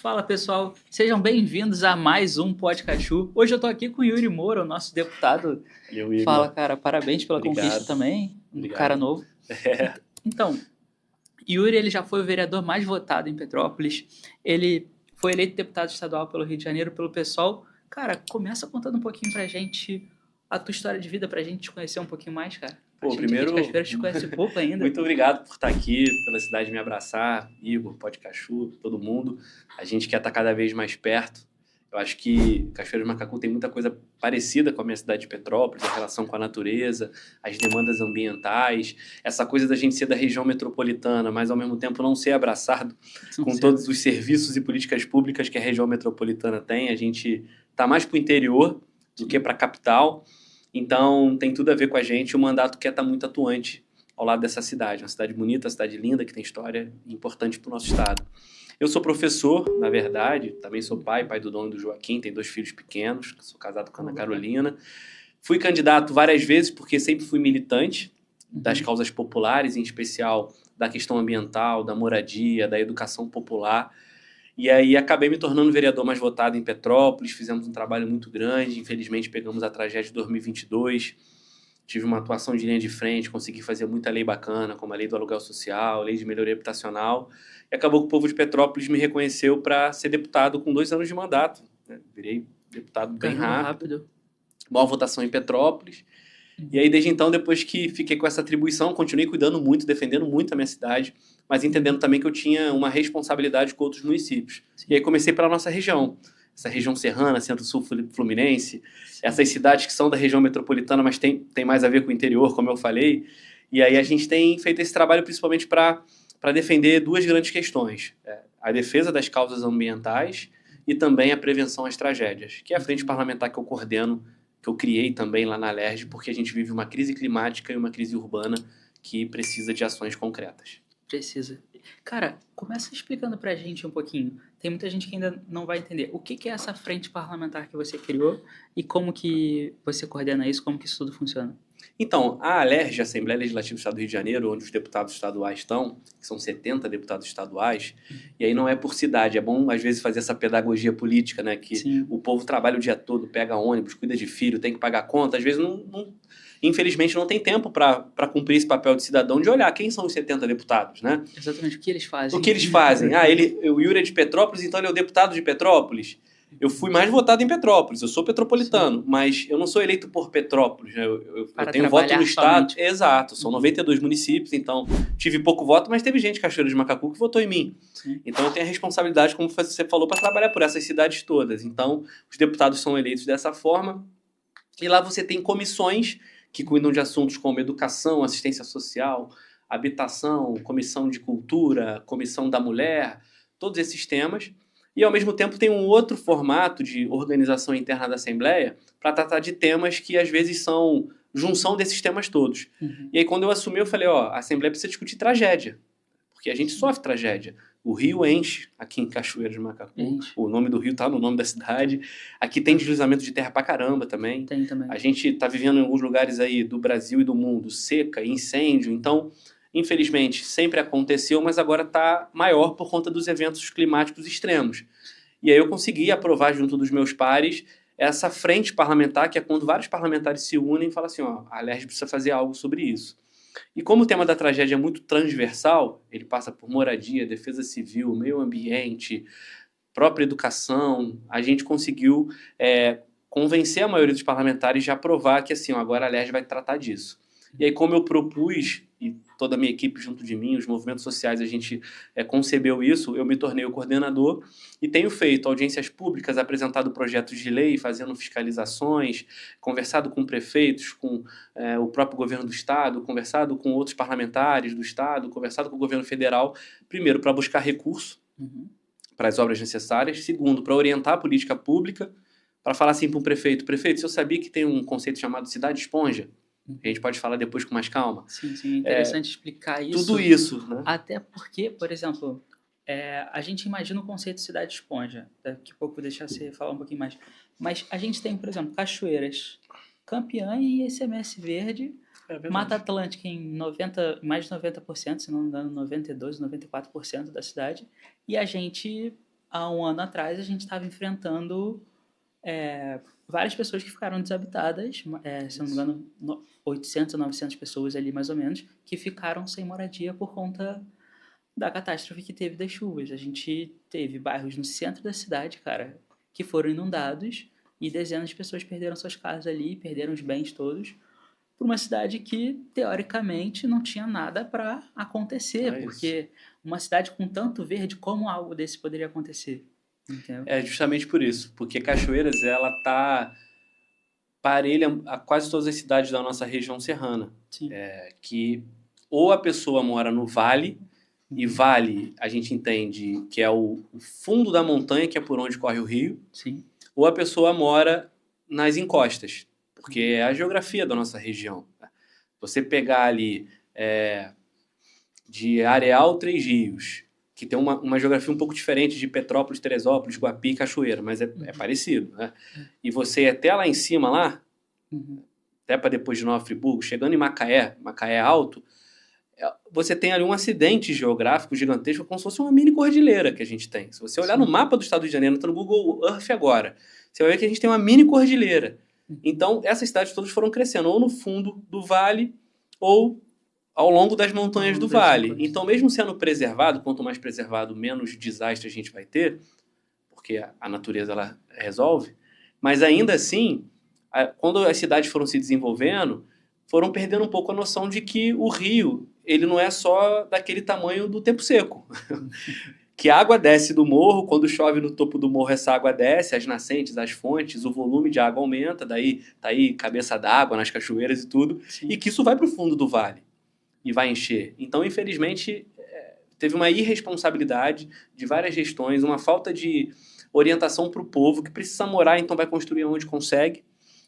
Fala pessoal, sejam bem-vindos a mais um Podcast. Hoje eu tô aqui com o Yuri Moura, o nosso deputado. Valeu, Igor. Fala, cara, parabéns pela Obrigado. conquista também, um Obrigado. cara novo. Então, Yuri, ele já foi o vereador mais votado em Petrópolis, ele foi eleito deputado estadual pelo Rio de Janeiro, pelo PSOL. Cara, começa contando um pouquinho pra gente a tua história de vida, pra gente te conhecer um pouquinho mais, cara. Pô, primeiro, Cachoeiras te conhece pouco ainda. muito obrigado por estar aqui, pela cidade me abraçar, Igor, Podcachu, todo mundo. A gente quer estar cada vez mais perto. Eu acho que Cachoeiras do Macacu tem muita coisa parecida com a minha cidade de Petrópolis, a relação com a natureza, as demandas ambientais, essa coisa da gente ser da região metropolitana, mas ao mesmo tempo não ser abraçado com todos os serviços e políticas públicas que a região metropolitana tem. A gente está mais para o interior do que para a capital. Então, tem tudo a ver com a gente. O mandato quer estar muito atuante ao lado dessa cidade. Uma cidade bonita, uma cidade linda, que tem história importante para o nosso estado. Eu sou professor, na verdade. Também sou pai do Dom e do Joaquim. Tenho 2 filhos pequenos. Sou casado com a Ana Carolina. Fui candidato várias vezes, porque sempre fui militante das causas populares, em especial da questão ambiental, da moradia, da educação popular. E aí acabei me tornando vereador mais votado em Petrópolis, fizemos um trabalho muito grande, infelizmente pegamos a tragédia de 2022, tive uma atuação de linha de frente, consegui fazer muita lei bacana, como a lei do aluguel social, lei de melhoria habitacional, e acabou que o povo de Petrópolis me reconheceu para ser deputado com 2 anos de mandato, né? Virei deputado bem rápido, maior votação em Petrópolis. E aí, desde então, depois que fiquei com essa atribuição, continuei cuidando muito, defendendo muito a minha cidade, mas entendendo também que eu tinha uma responsabilidade com outros municípios. E aí comecei pela nossa região, essa região serrana, centro-sul fluminense, essas cidades que são da região metropolitana, mas tem mais a ver com o interior, como eu falei. E aí a gente tem feito esse trabalho principalmente para defender 2 grandes questões. A defesa das causas ambientais e também a prevenção às tragédias, que é a frente parlamentar que eu coordeno, que eu criei também lá na Alerj, porque a gente vive uma crise climática e uma crise urbana que precisa de ações concretas. Precisa. Cara, começa explicando pra gente um pouquinho. Tem muita gente que ainda não vai entender. O que é essa frente parlamentar que você criou e como que você coordena isso, como que isso tudo funciona? Então, a Alerj, a Assembleia Legislativa do Estado do Rio de Janeiro, onde os deputados estaduais estão, que são 70 deputados estaduais, e aí não é por cidade, é bom às vezes fazer essa pedagogia política, né? Que Sim. O povo trabalha o dia todo, pega ônibus, cuida de filho, tem que pagar conta, às vezes infelizmente não tem tempo para cumprir esse papel de cidadão, de olhar quem são os 70 deputados, né? Exatamente, o que eles fazem. O que eles fazem? O Yuri é de Petrópolis, então ele é o deputado de Petrópolis. Eu fui mais votado em Petrópolis, eu sou petropolitano, sim, mas eu não sou eleito por Petrópolis, né? Eu tenho voto no estado. Somente. Exato, são 92 municípios, então tive pouco voto, mas teve gente de Cachoeiras de Macacu que votou em mim. Sim. Então eu tenho a responsabilidade, como você falou, para trabalhar por essas cidades todas. Então os deputados são eleitos dessa forma, e lá você tem comissões que cuidam de assuntos como educação, assistência social, habitação, comissão de cultura, comissão da mulher, todos esses temas. E, ao mesmo tempo, tem um outro formato de organização interna da Assembleia para tratar de temas que, às vezes, são junção desses temas todos. E aí, quando eu assumi, eu falei, a Assembleia precisa discutir tragédia, porque a gente sofre tragédia. O rio enche aqui em Cachoeiras de Macacu, o nome do rio está no nome da cidade. Aqui tem deslizamento de terra pra caramba também. Tem também. A gente está vivendo em alguns lugares aí do Brasil e do mundo seca, incêndio, então... Infelizmente, sempre aconteceu, mas agora está maior por conta dos eventos climáticos extremos. E aí eu consegui aprovar junto dos meus pares essa frente parlamentar, que é quando vários parlamentares se unem e falam assim, a Alerj precisa fazer algo sobre isso. E como o tema da tragédia é muito transversal, ele passa por moradia, defesa civil, meio ambiente, própria educação, a gente conseguiu convencer a maioria dos parlamentares de aprovar que assim, agora a Alerj vai tratar disso. E aí, como eu propus, e toda a minha equipe junto de mim, os movimentos sociais, a gente concebeu isso, eu me tornei o coordenador e tenho feito audiências públicas, apresentado projetos de lei, fazendo fiscalizações, conversado com prefeitos, com o próprio governo do Estado, conversado com outros parlamentares do Estado, conversado com o governo federal, primeiro, para buscar recurso para as obras necessárias, segundo, para orientar a política pública, para falar assim para um prefeito, você sabia que tem um conceito chamado cidade esponja? A gente pode falar depois com mais calma. Sim, é interessante explicar isso. Tudo isso, né? Até porque, por exemplo, a gente imagina o conceito de cidade esponja. Daqui a pouco vou deixar você falar um pouquinho mais. Mas a gente tem, por exemplo, Cachoeiras, campeã em ICMS verde, Mata Atlântica em mais de 90%, se não me engano, 92%, 94% da cidade. E a gente há um ano atrás, a gente estava enfrentando várias pessoas que ficaram desabitadas, se não me engano, 800 ou 900 pessoas ali, mais ou menos, que ficaram sem moradia por conta da catástrofe que teve das chuvas. A gente teve bairros no centro da cidade, cara, que foram inundados e dezenas de pessoas perderam suas casas ali, perderam os bens todos, por uma cidade que, teoricamente, não tinha nada para acontecer, porque uma cidade com tanto verde, como algo desse poderia acontecer? Entendeu? É justamente por isso, porque Cachoeiras, ela tá parelha a quase todas as cidades da nossa região serrana. Que ou a pessoa mora no vale, e vale a gente entende que é o fundo da montanha, que é por onde corre o rio, Sim. ou a pessoa mora nas encostas, porque é a geografia da nossa região. Você pegar ali de Areal, Três Rios, que tem uma geografia um pouco diferente de Petrópolis, Teresópolis, Guapi e Cachoeira, mas é parecido, né? E você ir até lá em cima, lá, até para depois de Nova Friburgo, chegando em Macaé Alto, você tem ali um acidente geográfico gigantesco, como se fosse uma mini cordilheira que a gente tem. Se você olhar no mapa do estado do Rio de Janeiro, tá no Google Earth agora, você vai ver que a gente tem uma mini cordilheira. Então, essas cidades todas foram crescendo, ou no fundo do vale, ou ao longo das montanhas do vale. Então, mesmo sendo preservado, quanto mais preservado, menos desastre a gente vai ter, porque a natureza ela resolve, mas ainda assim, quando as cidades foram se desenvolvendo, foram perdendo um pouco a noção de que o rio, ele não é só daquele tamanho do tempo seco. Que a água desce do morro, quando chove no topo do morro essa água desce, as nascentes, as fontes, o volume de água aumenta, daí tá aí cabeça d'água nas cachoeiras e tudo, e que isso vai para o fundo do vale e vai encher. Então, infelizmente, teve uma irresponsabilidade de várias gestões, uma falta de orientação para o povo que precisa morar, então vai construir onde consegue.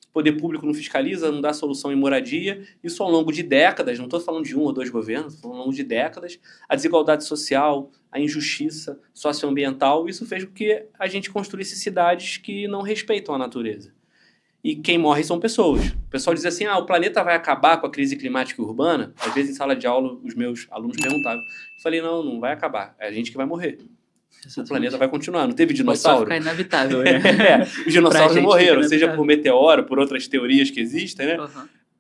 O poder público não fiscaliza, não dá solução em moradia. Isso ao longo de décadas, não estou falando de 1 ou 2 governos, estou falando ao longo de décadas. A desigualdade social, a injustiça socioambiental, isso fez com que a gente construísse cidades que não respeitam a natureza. E quem morre são pessoas. O pessoal diz assim, o planeta vai acabar com a crise climática urbana. Às vezes em sala de aula os meus alunos perguntavam. Eu falei, não vai acabar. É a gente que vai morrer. O planeta vai continuar. Não teve dinossauro? Vai ficar inevitável, né? Os dinossauros morreram, seja por meteoro, por outras teorias que existem, né?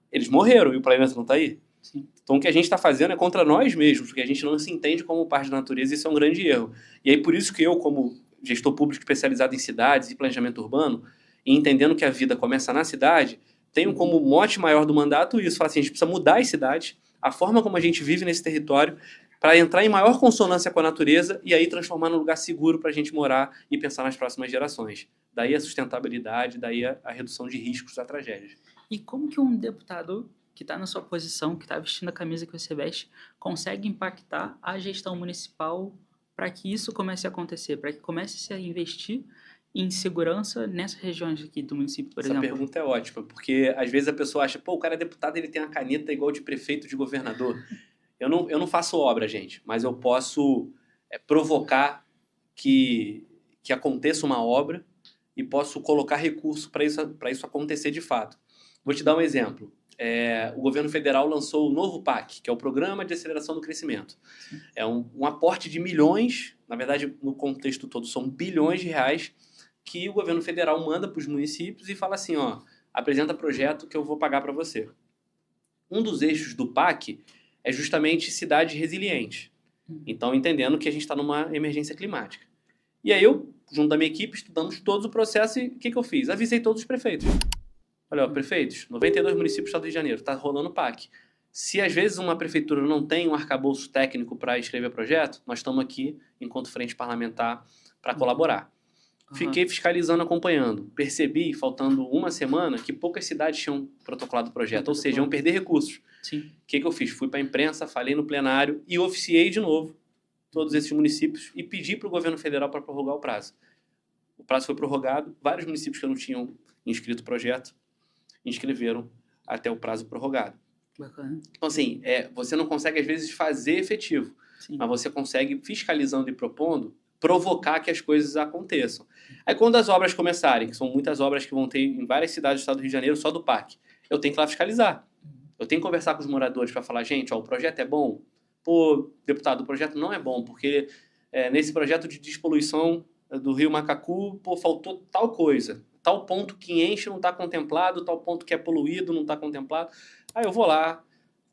Eles morreram e o planeta não está aí. Sim. Então o que a gente está fazendo é contra nós mesmos, porque a gente não se entende como parte da natureza e isso é um grande erro. E aí por isso que eu, como gestor público especializado em cidades e planejamento urbano, e entendendo que a vida começa na cidade, tenho como mote maior do mandato isso. Falar assim, a gente precisa mudar as cidades, a forma como a gente vive nesse território, para entrar em maior consonância com a natureza e aí transformar num lugar seguro para a gente morar e pensar nas próximas gerações. Daí a sustentabilidade, daí a redução de riscos a tragédias. E como que um deputado que está na sua posição, que está vestindo a camisa que você veste, consegue impactar a gestão municipal para que isso comece a acontecer, para que comece a investir em segurança nessas regiões aqui do município, por exemplo? Essa pergunta é ótima, porque às vezes a pessoa acha, o cara é deputado, ele tem uma caneta igual de prefeito, de governador. Eu não faço obra, gente, mas eu posso provocar que aconteça uma obra e posso colocar recurso para isso acontecer de fato. Vou te dar um exemplo. O governo federal lançou o novo PAC, que é o Programa de Aceleração do Crescimento. É um aporte de milhões, na verdade, no contexto todo, são bilhões de reais que o governo federal manda para os municípios e fala assim, apresenta projeto que eu vou pagar para você. Um dos eixos do PAC é justamente cidade resiliente. Então, entendendo que a gente está numa emergência climática. E aí eu, junto da minha equipe, estudamos todo o processo e o que eu fiz? Avisei todos os prefeitos. Olha, prefeitos, 92 municípios do estado do Rio de Janeiro, está rolando o PAC. Se às vezes uma prefeitura não tem um arcabouço técnico para escrever projeto, nós estamos aqui, enquanto frente parlamentar, para colaborar. Fiquei fiscalizando, acompanhando. Percebi, faltando uma semana, que poucas cidades tinham protocolado o projeto, ou seja, iam perder recursos. Sim. O que eu fiz? Fui para a imprensa, falei no plenário e oficiei de novo todos esses municípios e pedi para o governo federal para prorrogar o prazo. O prazo foi prorrogado, vários municípios que não tinham inscrito o projeto inscreveram até o prazo prorrogado. Bacana. Então, assim, você não consegue, às vezes, fazer efetivo, Sim. mas você consegue, fiscalizando e propondo, provocar que as coisas aconteçam. Aí, quando as obras começarem, que são muitas obras que vão ter em várias cidades do estado do Rio de Janeiro, só do PAC, eu tenho que lá fiscalizar. Eu tenho que conversar com os moradores para falar, gente, o projeto é bom? Pô, deputado, o projeto não é bom, porque nesse projeto de despoluição do Rio Macacu, pô, faltou tal coisa. Tal ponto que enche não está contemplado, tal ponto que é poluído não está contemplado. Aí eu vou lá,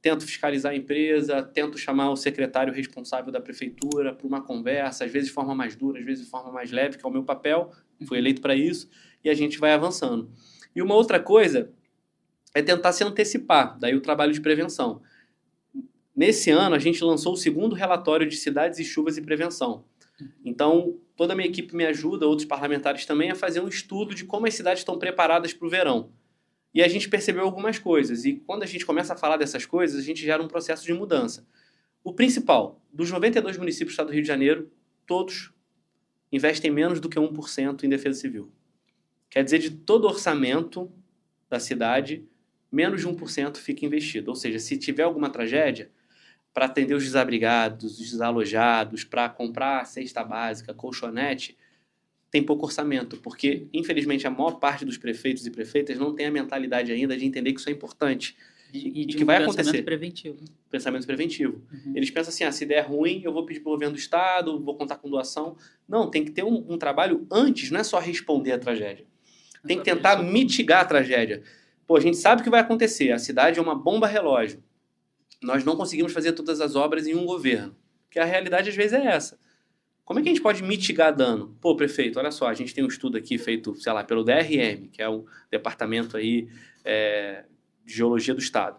tento fiscalizar a empresa, tento chamar o secretário responsável da prefeitura para uma conversa, às vezes de forma mais dura, às vezes de forma mais leve, que é o meu papel, fui eleito para isso, e a gente vai avançando. E uma outra coisa é tentar se antecipar, daí o trabalho de prevenção. Nesse ano, a gente lançou o segundo relatório de cidades e chuvas e prevenção. Então, toda a minha equipe me ajuda, outros parlamentares também, a fazer um estudo de como as cidades estão preparadas para o verão. E a gente percebeu algumas coisas. E quando a gente começa a falar dessas coisas, a gente gera um processo de mudança. O principal, dos 92 municípios do estado do Rio de Janeiro, todos investem menos do que 1% em defesa civil. Quer dizer, de todo o orçamento da cidade, menos de 1% fica investido. Ou seja, se tiver alguma tragédia, para atender os desabrigados, os desalojados, para comprar cesta básica, colchonete, tem pouco orçamento, porque, infelizmente, a maior parte dos prefeitos e prefeitas não tem a mentalidade ainda de entender que isso é importante. E de que um vai pensamento acontecer. preventivo. Pensamento preventivo. Eles pensam assim, se der ruim, eu vou pedir para o governo do estado, vou contar com doação. Não, tem que ter um trabalho antes, não é só responder à tragédia. Tem que tentar mitigar a tragédia. Pô, a gente sabe o que vai acontecer, a cidade é uma bomba relógio. Nós não conseguimos fazer todas as obras em um governo. Porque a realidade, às vezes, é essa. Como é que a gente pode mitigar dano? Pô, prefeito, olha só, a gente tem um estudo aqui feito, sei lá, pelo DRM, que é o departamento aí, de geologia do estado.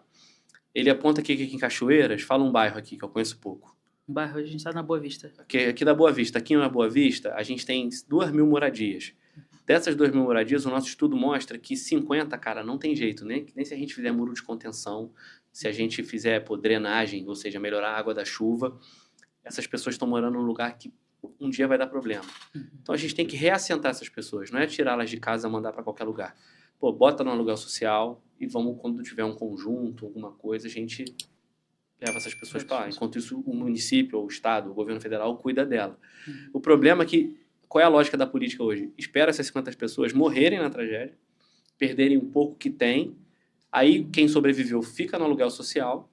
Ele aponta que aqui em Cachoeiras, fala um bairro aqui que eu conheço pouco. Um bairro, a gente está na Boa Vista. Aqui da Boa Vista. Aqui na Boa Vista, a gente tem 2.000 moradias. Dessas 2.000 moradias, o nosso estudo mostra que 50, cara, não tem jeito. Nem se a gente fizer muro de contenção, se a gente fizer drenagem, ou seja, melhorar a água da chuva, essas pessoas estão morando num lugar que um dia vai dar problema. Então a gente tem que reassentar essas pessoas, não é tirá-las de casa e mandar para qualquer lugar. Pô, bota no aluguel social e vamos, quando tiver um conjunto, alguma coisa, a gente leva essas pessoas para lá. Enquanto isso, o município, ou o estado, o governo federal cuida dela. O problema é que, qual é a lógica da política hoje? Espera essas 50 pessoas morrerem na tragédia, perderem um pouco que tem, aí quem sobreviveu fica no aluguel social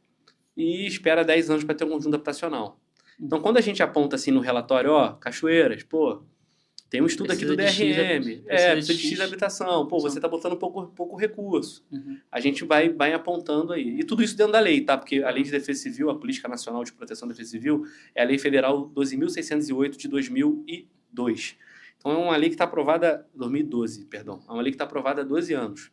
e espera 10 anos para ter um conjunto habitacional. Então, quando a gente aponta assim no relatório, ó, Cachoeiras, pô, tem um estudo aqui do DRM, precisa de X habitação, pô, você está botando pouco recurso. A gente vai apontando aí. E tudo isso dentro da lei, tá? Porque a Lei de Defesa Civil, a Política Nacional de Proteção da Defesa Civil, é a Lei Federal 12.608 de 2002. Então, é uma lei que está aprovada, 2012, perdão, é uma lei que está aprovada há 12 anos.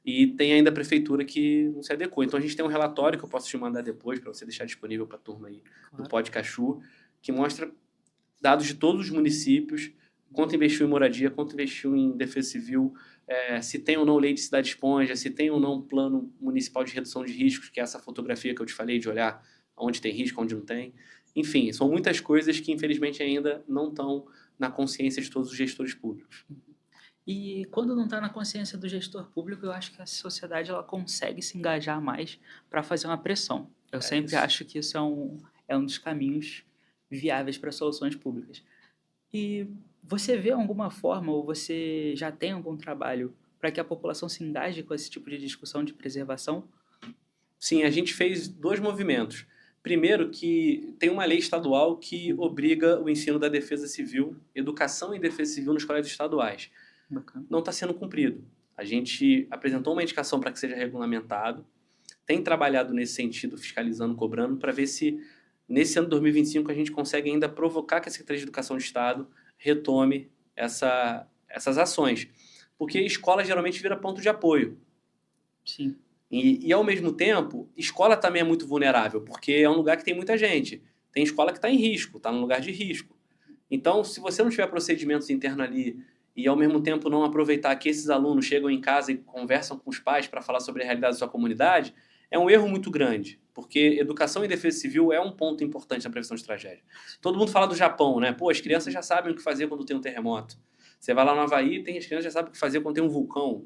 E tem ainda a prefeitura que não se adequou. Então, a gente tem um relatório que eu posso te mandar depois, para você deixar disponível para a turma aí do Podcachu, que mostra dados de todos os municípios, quanto investiu em moradia, quanto investiu em defesa civil, se tem ou não lei de cidade esponja, se tem ou não plano municipal de redução de riscos, que é essa fotografia que eu te falei, de olhar onde tem risco, onde não tem. Enfim, são muitas coisas que, infelizmente, ainda não estão na consciência de todos os gestores públicos. E quando não está na consciência do gestor público, eu acho que a sociedade ela consegue se engajar mais para fazer uma pressão. Eu sempre acho que isso é um dos caminhos viáveis para soluções públicas. E você vê alguma forma, ou você já tem algum trabalho para que a população se engaje com esse tipo de discussão de preservação? Sim, a gente fez 2 movimentos. Primeiro, que tem uma lei estadual que obriga o ensino da defesa civil, educação em defesa civil nos colégios estaduais. Bacana. Não está sendo cumprido. A gente apresentou uma indicação para que seja regulamentado, tem trabalhado nesse sentido, fiscalizando, cobrando, para ver se nesse ano de 2025 a gente consegue ainda provocar que a Secretaria de Educação do Estado retome essas ações. Porque escola geralmente vira ponto de apoio. Sim. E ao mesmo tempo, escola também é muito vulnerável, porque é um lugar que tem muita gente. Tem escola que está em risco, está num lugar de risco. Então, se você não tiver procedimentos internos ali e ao mesmo tempo não aproveitar que esses alunos chegam em casa e conversam com os pais para falar sobre a realidade da sua comunidade, é um erro muito grande, porque educação e defesa civil é um ponto importante na prevenção de tragédia. Todo mundo fala do Japão, né? Pô, as crianças já sabem o que fazer quando tem um terremoto. Você vai lá no Havaí, as crianças já sabem o que fazer quando tem um vulcão.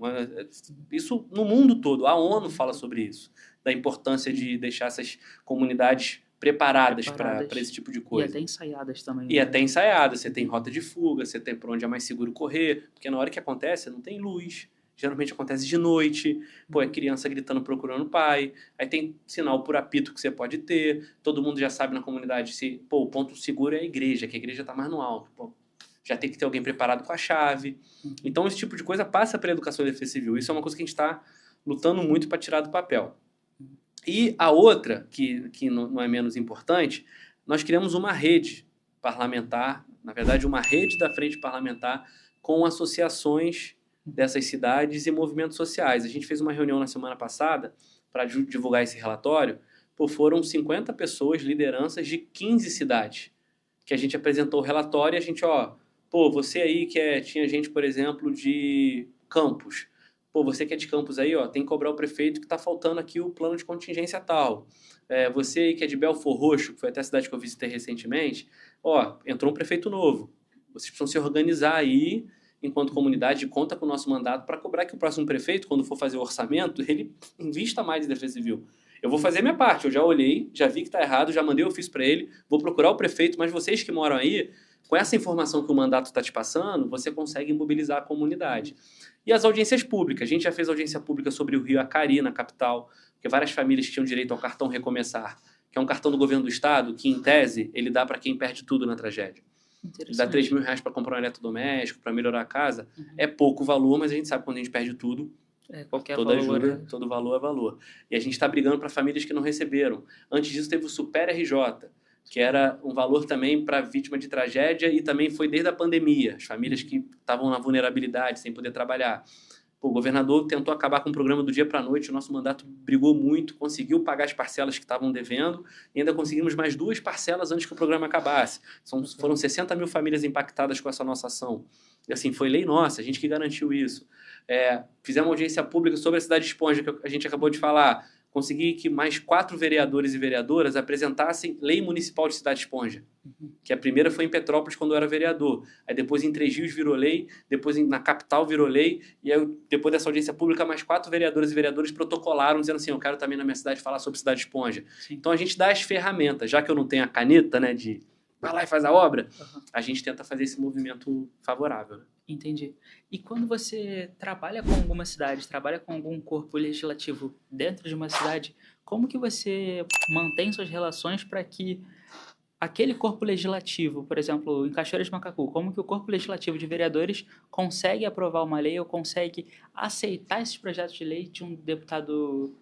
Isso no mundo todo. A ONU fala sobre isso, da importância de deixar essas comunidades preparadas para esse tipo de coisa. E até ensaiadas também. E até ensaiadas. Você tem rota de fuga, você tem por onde é mais seguro correr, porque na hora que acontece não tem luz. Geralmente acontece de noite, pô, é criança gritando procurando o pai, aí tem sinal por apito que você pode ter, todo mundo já sabe na comunidade se, pô, o ponto seguro é a igreja, que a igreja está mais no alto. Pô, já tem que ter alguém preparado com a chave. Então, esse tipo de coisa passa pela educação de defesa civil. Isso é uma coisa que a gente está lutando muito para tirar do papel. E a outra, que não é menos importante, nós criamos uma rede parlamentar, na verdade, uma rede da frente parlamentar com associações dessas cidades e movimentos sociais. A gente fez uma reunião na semana passada para divulgar esse relatório. Foram 50 pessoas, lideranças de 15 cidades, que a gente apresentou o relatório e a gente, você aí tinha gente, por exemplo, de Campos. Você que é de Campos aí, tem que cobrar o prefeito que está faltando aqui o plano de contingência tal. Você aí que é de Belfor Roxo, que foi até a cidade que eu visitei recentemente, entrou um prefeito novo. Vocês precisam se organizar aí, enquanto comunidade, conta com o nosso mandato para cobrar que o próximo prefeito, quando for fazer o orçamento, ele invista mais em defesa civil. Eu vou fazer minha parte, eu já olhei, já vi que está errado, já mandei o ofício para ele, vou procurar o prefeito, mas vocês que moram aí, com essa informação que o mandato está te passando, você consegue mobilizar a comunidade. E as audiências públicas, a gente já fez audiência pública sobre o Rio Acari, na capital, porque várias famílias tinham direito ao cartão Recomeçar, que é um cartão do governo do estado, que em tese ele dá para quem perde tudo na tragédia. Dá R$3.000 para comprar um eletrodoméstico, para melhorar a casa. É pouco valor, mas a gente sabe que quando a gente perde tudo, toda ajuda, todo valor é valor. E a gente está brigando para famílias que não receberam. Antes disso teve o Super RJ, que era um valor também para vítima de tragédia e também foi desde a pandemia. As famílias que estavam na vulnerabilidade, sem poder trabalhar. O governador tentou acabar com o programa do dia para a noite, o nosso mandato brigou muito, conseguiu pagar as parcelas que estavam devendo e ainda conseguimos mais 2 parcelas antes que o programa acabasse. Foram 60 mil famílias impactadas com essa nossa ação. E assim, foi lei nossa, a gente que garantiu isso. Fizemos uma audiência pública sobre a Cidade Esponja, que a gente acabou de falar. Consegui que mais 4 vereadores e vereadoras apresentassem lei municipal de Cidade Esponja. Que a primeira foi em Petrópolis, quando eu era vereador. Aí depois em Três Rios virou lei, depois na capital virou lei, e aí depois dessa audiência pública, mais 4 vereadores e vereadores protocolaram, dizendo assim, eu quero também na minha cidade falar sobre Cidade Esponja. Sim. Então a gente dá as ferramentas, já que eu não tenho a caneta, né, de vai lá e faz a obra, a gente tenta fazer esse movimento favorável. Né? Entendi. E quando você trabalha com alguma cidade, trabalha com algum corpo legislativo dentro de uma cidade, como que você mantém suas relações para que aquele corpo legislativo, por exemplo, em Cachoeira de Macacu, como que o corpo legislativo de vereadores consegue aprovar uma lei ou consegue aceitar esses projetos de lei de um deputado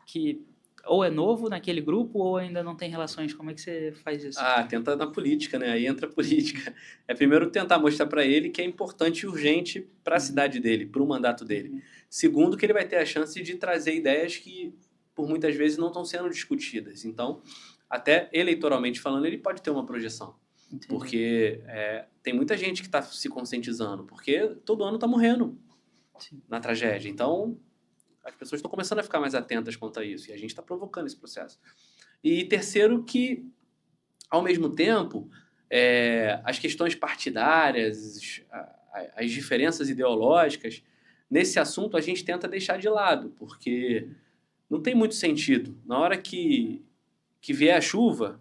que ou é novo naquele grupo ou ainda não tem relações? Como é que você faz isso? Tenta na política, né? Aí entra a política. Primeiro tentar mostrar para ele que é importante e urgente para a cidade dele, para o mandato dele. Segundo, que ele vai ter a chance de trazer ideias que, por muitas vezes, não estão sendo discutidas. Então, até eleitoralmente falando, ele pode ter uma projeção. Entendi. Porque tem muita gente que está se conscientizando, porque todo ano está morrendo na tragédia. Então, as pessoas estão começando a ficar mais atentas quanto a isso. E a gente está provocando esse processo. E terceiro, que, ao mesmo tempo, as questões partidárias, as diferenças ideológicas, nesse assunto a gente tenta deixar de lado, porque não tem muito sentido. Na hora que vier a chuva,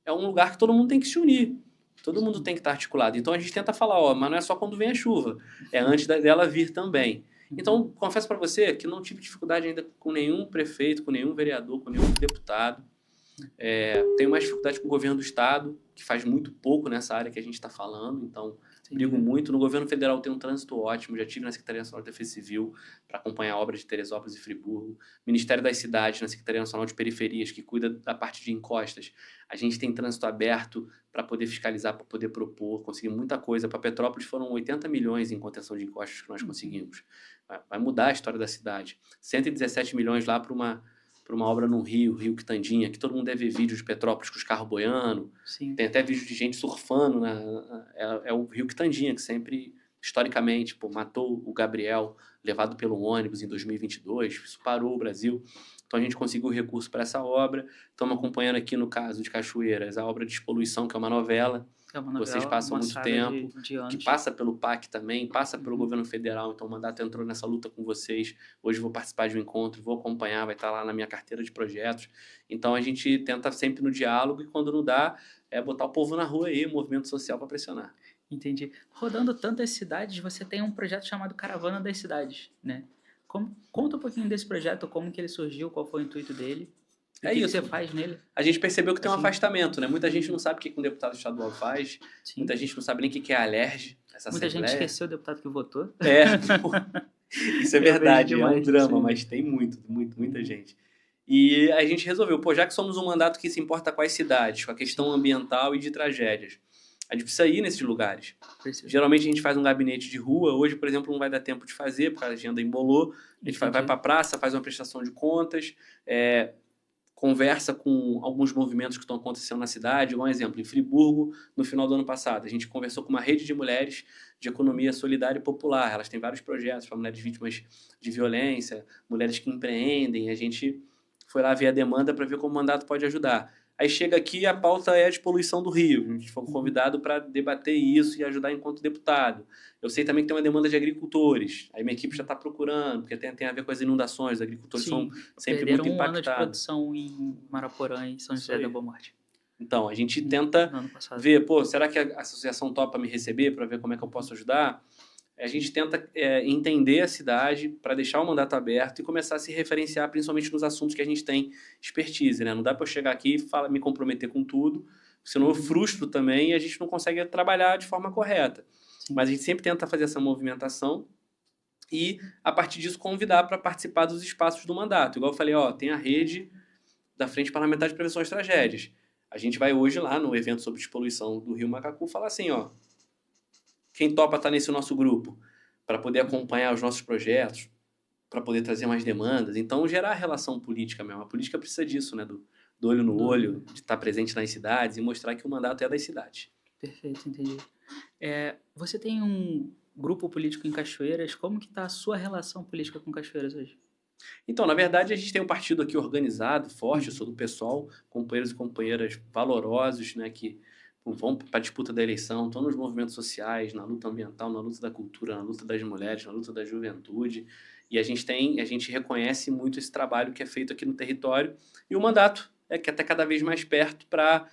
é um lugar que todo mundo tem que se unir. Todo mundo tem que estar articulado. Então a gente tenta falar, mas não é só quando vem a chuva. É antes dela vir também. Então, confesso para você que não tive dificuldade ainda com nenhum prefeito, com nenhum vereador, com nenhum deputado. Tenho mais dificuldade com o governo do estado, que faz muito pouco nessa área que a gente está falando. Então, brigo muito. No governo federal tem um trânsito ótimo. Já estive na Secretaria Nacional de Defesa Civil para acompanhar a obra de Teresópolis e Friburgo. Ministério das Cidades, na Secretaria Nacional de Periferias, que cuida da parte de encostas. A gente tem trânsito aberto para poder fiscalizar, para poder propor. Conseguimos muita coisa. Para Petrópolis foram 80 milhões em contenção de encostas que nós conseguimos. Vai mudar a história da cidade. 117 milhões lá para uma obra no Rio Quitandinha, que todo mundo deve ver vídeo de Petrópolis com os carros boiando. Sim. Tem até vídeo de gente surfando. É o Rio Quitandinha, que sempre, historicamente, matou o Gabriel, levado pelo ônibus em 2022. Isso parou o Brasil. Então a gente conseguiu recurso para essa obra. Estamos acompanhando aqui, no caso de Cachoeiras, a obra de Despoluição, que é uma novela. Vocês passam muito tempo, que passa pelo PAC também, passa pelo governo federal, então o mandato entrou nessa luta com vocês. Hoje vou participar de um encontro, vou acompanhar, vai estar lá na minha carteira de projetos. Então a gente tenta sempre no diálogo e quando não dá, botar o povo na rua aí, movimento social para pressionar. Entendi. Rodando tantas cidades, você tem um projeto chamado Caravana das Cidades, né? Conta um pouquinho desse projeto, como que ele surgiu, qual foi o intuito dele. O que você faz nele? A gente percebeu que tem um afastamento, né? Muita gente não sabe o que um deputado estadual faz. Sim. Muita gente não sabe nem o que é a Alerj, essa Muita gente esqueceu o deputado que votou. Isso é verdade, é um drama, mas tem muita gente. E a gente resolveu, já que somos um mandato que se importa com as cidades, com a questão ambiental e de tragédias, a gente precisa ir nesses lugares. Geralmente a gente faz um gabinete de rua. Hoje, por exemplo, não vai dar tempo de fazer, porque a agenda embolou. A gente vai para a praça, faz uma prestação de contas, conversa com alguns movimentos que estão acontecendo na cidade. Um exemplo, em Friburgo, no final do ano passado, a gente conversou com uma rede de mulheres de economia solidária e popular. Elas têm vários projetos para mulheres vítimas de violência, mulheres que empreendem. A gente foi lá ver a demanda para ver como o mandato pode ajudar. Aí chega aqui, a pauta é de poluição do Rio. A gente foi convidado para debater isso e ajudar enquanto deputado. Eu sei também que tem uma demanda de agricultores. Aí minha equipe já está procurando, porque tem a ver com as inundações. Os agricultores são sempre muito impactados. Perderam um ano de produção em Maraporã, em São José da Boa Morte. Então, a gente tenta ver, será que a associação topa me receber para ver como é que eu posso ajudar? A gente tenta entender a cidade para deixar o mandato aberto e começar a se referenciar principalmente nos assuntos que a gente tem expertise, né? Não dá para eu chegar aqui e me comprometer com tudo, senão eu frustro também e a gente não consegue trabalhar de forma correta. Sim. Mas a gente sempre tenta fazer essa movimentação e, a partir disso, convidar para participar dos espaços do mandato. Igual eu falei, tem a rede da Frente Parlamentar de Prevenção às Tragédias. A gente vai hoje lá no evento sobre despoluição do Rio Macacu falar assim, quem topa estar nesse nosso grupo para poder acompanhar os nossos projetos, para poder trazer mais demandas. Então, gerar relação política mesmo. A política precisa disso, né? Do olho no olho, de estar presente nas cidades e mostrar que o mandato é das cidades. Perfeito, entendi. Você tem um grupo político em Cachoeiras. Como que está a sua relação política com Cachoeiras hoje? Então, na verdade, a gente tem um partido aqui organizado, forte. Eu sou do PSOL, companheiros e companheiras valorosos, né? Que vão para a disputa da eleição, estão nos movimentos sociais, na luta ambiental, na luta da cultura, na luta das mulheres, na luta da juventude. E a gente reconhece muito esse trabalho que é feito aqui no território. E o mandato que até cada vez mais perto para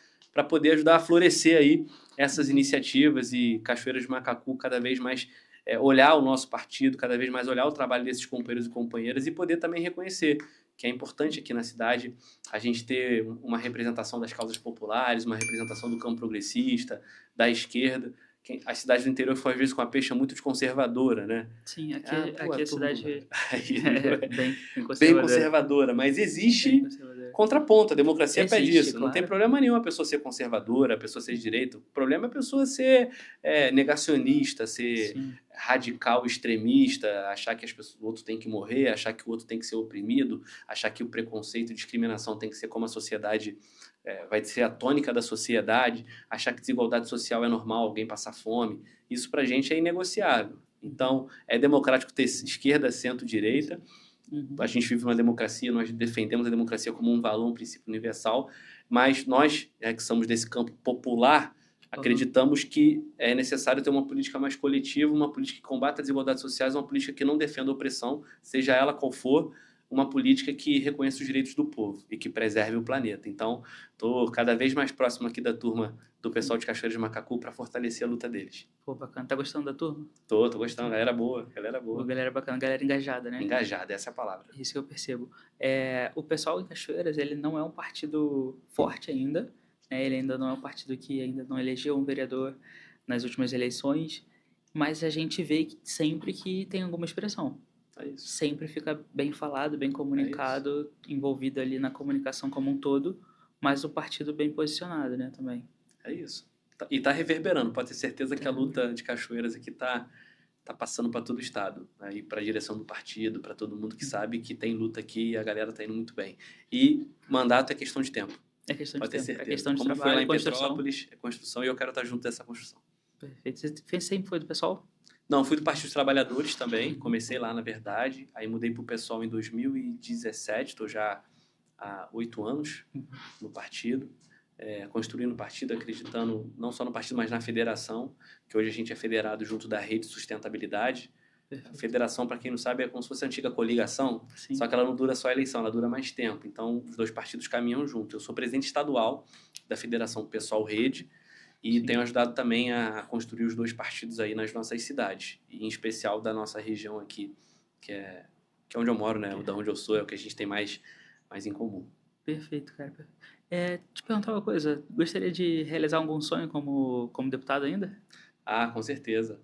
poder ajudar a florescer aí essas iniciativas e Cachoeiras de Macacu cada vez mais olhar o nosso partido, cada vez mais olhar o trabalho desses companheiros e companheiras e poder também reconhecer que é importante aqui na cidade a gente ter uma representação das causas populares, uma representação do campo progressista, da esquerda. A cidade do interior foi, às vezes, com a peixa muito de conservadora, né? Sim, aqui a cidade bem conservadora, mas existe contraponto. A democracia pede isso. Claro. Não tem problema nenhum a pessoa ser conservadora, a pessoa ser de direita. O problema é a pessoa ser negacionista, ser radical, extremista, achar que o outro tem que morrer, achar que o outro tem que ser oprimido, achar que o preconceito e discriminação tem que ser como a sociedade vai ser a tônica da sociedade, achar que desigualdade social é normal, alguém passar fome. Isso pra gente é inegociável. Então, é democrático ter esquerda, centro, direita. A gente vive uma democracia, nós defendemos a democracia como um valor, um princípio universal, mas nós, que somos desse campo popular, acreditamos que é necessário ter uma política mais coletiva, uma política que combata as desigualdades sociais, uma política que não defenda a opressão, seja ela qual for, uma política que reconheça os direitos do povo e que preserve o planeta. Então, estou cada vez mais próximo aqui da turma do pessoal de Cachoeiras de Macacu para fortalecer a luta deles. Pô, bacana. Tá gostando da turma? Tô gostando. Galera boa. Pô, galera bacana. Galera engajada, né? Engajada, essa é a palavra. Isso que eu percebo. O pessoal em Cachoeiras, ele não é um partido forte ainda, né? Ele ainda não é um partido que ainda não elegeu um vereador nas últimas eleições, mas a gente vê sempre que tem alguma expressão. Sempre fica bem falado, bem comunicado, envolvido ali na comunicação como um todo, mas o partido bem posicionado, né, também. É isso. E está reverberando, pode ter certeza que a luta de Cachoeiras aqui está passando para todo o estado, né, e para a direção do partido, para todo mundo que sabe que tem luta aqui e a galera está indo muito bem. E mandato é questão de tempo. É questão de tempo, certeza. É questão de Como trabalho, foi lá em Petrópolis, é construção e eu quero estar junto dessa construção. Perfeito. Você sempre foi do pessoal? Não, fui do Partido dos Trabalhadores também, comecei lá, na verdade, aí mudei para o PSOL em 2017, estou já há 8 anos no partido, construindo o partido, acreditando não só no partido, mas na federação, que hoje a gente é federado junto da Rede Sustentabilidade. A federação, para quem não sabe, é como se fosse a antiga coligação, Sim. Só que ela não dura só a eleição, ela dura mais tempo, então os dois partidos caminham junto. Eu sou presidente estadual da Federação PSOL Rede, e Sim. tenho ajudado também a construir os dois partidos aí nas nossas cidades, e em especial da nossa região aqui, que é onde eu moro, né? Da onde eu sou, é o que a gente tem mais em comum. Perfeito, cara. Te perguntar uma coisa, gostaria de realizar algum sonho como deputado ainda? Ah, com certeza.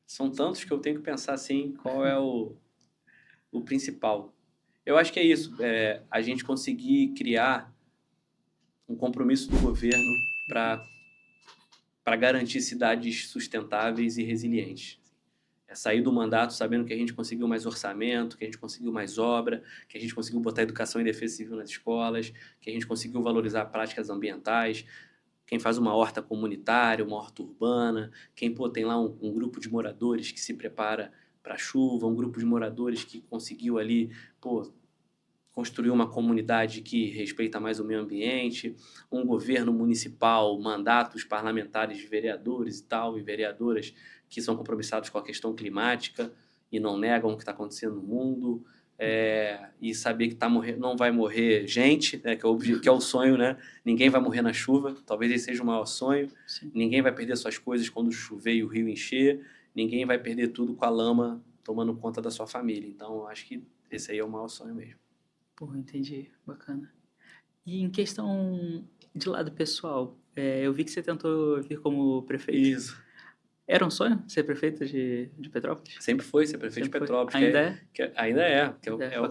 São tantos que eu tenho que pensar assim, qual é o principal. Eu acho que é isso, a gente conseguir criar um compromisso do governo para garantir cidades sustentáveis e resilientes. É sair do mandato sabendo que a gente conseguiu mais orçamento, que a gente conseguiu mais obra, que a gente conseguiu botar educação e defesa civil nas escolas, que a gente conseguiu valorizar práticas ambientais, quem faz uma horta comunitária, uma horta urbana, quem tem lá um grupo de moradores que se prepara para a chuva, um grupo de moradores que conseguiu ali construir uma comunidade que respeita mais o meio ambiente, um governo municipal, mandatos parlamentares de vereadores e tal, e vereadoras que são compromissados com a questão climática e não negam o que está acontecendo no mundo, e saber que não vai morrer gente, né, que é o sonho, né? Ninguém vai morrer na chuva, talvez esse seja o maior sonho. Sim. Ninguém vai perder suas coisas quando chover e o rio encher, ninguém vai perder tudo com a lama tomando conta da sua família. Então, acho que esse aí é o maior sonho mesmo. Porra, entendi. Bacana. E em questão de lado pessoal, eu vi que você tentou vir como prefeito. Isso. Era um sonho ser prefeito de Petrópolis? Sempre foi ser prefeito de Petrópolis. Ainda é? Ainda é.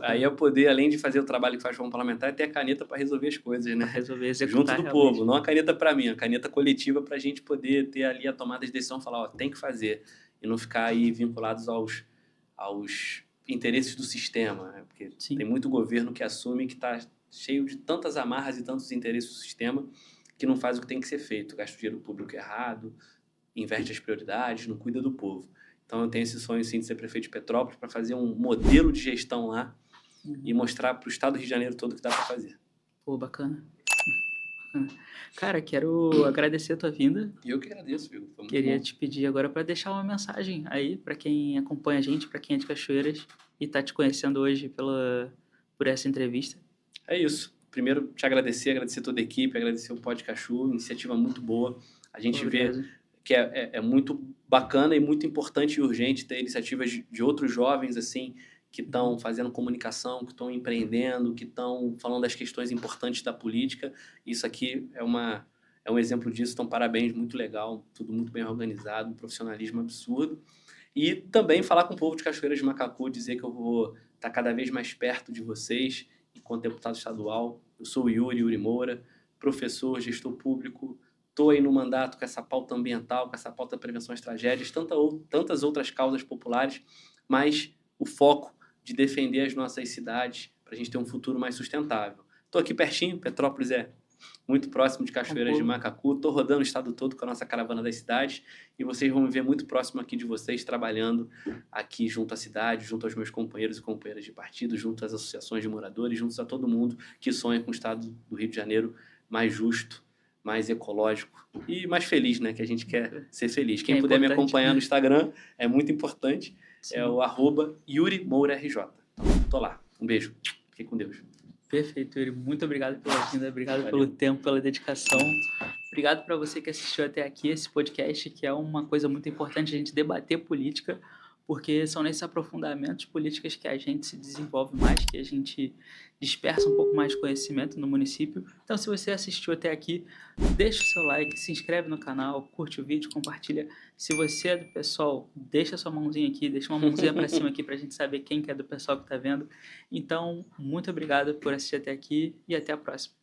Aí é poder, além de fazer o trabalho que faz como parlamentar, é ter a caneta para resolver as coisas, né? Pra resolver, executar junto do povo. Não a caneta para mim, a caneta coletiva para a gente poder ter ali a tomada de decisão, falar, tem que fazer. E não ficar aí vinculados aos interesses do sistema, né? Porque Sim. Tem muito governo que assume que está cheio de tantas amarras e tantos interesses do sistema que não faz o que tem que ser feito, gasta o dinheiro público errado, inverte as prioridades, não cuida do povo. Então eu tenho esse sonho sim de ser prefeito de Petrópolis para fazer um modelo de gestão lá e mostrar para o estado do Rio de Janeiro todo o que dá para fazer. Pô, bacana. Cara, quero agradecer a tua vinda. Eu que agradeço, viu? Queria te pedir agora para deixar uma mensagem aí para quem acompanha a gente, para quem é de Cachoeiras e está te conhecendo hoje por essa entrevista. É isso. Primeiro, te agradecer toda a equipe, agradecer o Pod Cachu, iniciativa muito boa. A gente vê que é muito bacana e muito importante e urgente ter iniciativas de outros jovens assim que estão fazendo comunicação, que estão empreendendo, que estão falando das questões importantes da política. Isso aqui é um exemplo disso, então parabéns, muito legal, tudo muito bem organizado, um profissionalismo absurdo. E também falar com o povo de Cachoeiras de Macacu, dizer que eu vou estar cada vez mais perto de vocês, enquanto deputado estadual. Eu sou o Yuri Moura, professor, gestor público, estou aí no mandato com essa pauta ambiental, com essa pauta da prevenção às tragédias, tantas outras causas populares, mas o foco de defender as nossas cidades para a gente ter um futuro mais sustentável. Estou aqui pertinho, Petrópolis é muito próximo de Cachoeiras de Macacu, estou rodando o estado todo com a nossa caravana das cidades e vocês vão me ver muito próximo aqui de vocês, trabalhando aqui junto à cidade, junto aos meus companheiros e companheiras de partido, junto às associações de moradores, junto a todo mundo que sonha com o estado do Rio de Janeiro mais justo, mais ecológico e mais feliz, né? Que a gente quer ser feliz. Quem puder me acompanhar no Instagram é muito importante. Sim. É o @YuriMouraRJ. Então, tô lá. Um beijo. Fique com Deus. Perfeito, Yuri. Muito obrigado pela vinda, obrigado pelo tempo, pela dedicação. Obrigado para você que assistiu até aqui esse podcast, que é uma coisa muito importante a gente debater política, porque são nesses aprofundamentos políticos que a gente se desenvolve mais, que a gente dispersa um pouco mais de conhecimento no município. Então, se você assistiu até aqui, deixa o seu like, se inscreve no canal, curte o vídeo, compartilha. Se você é do pessoal, deixa a sua mãozinha aqui, deixa uma mãozinha para cima aqui para a gente saber quem que é do pessoal que está vendo. Então, muito obrigado por assistir até aqui e até a próxima.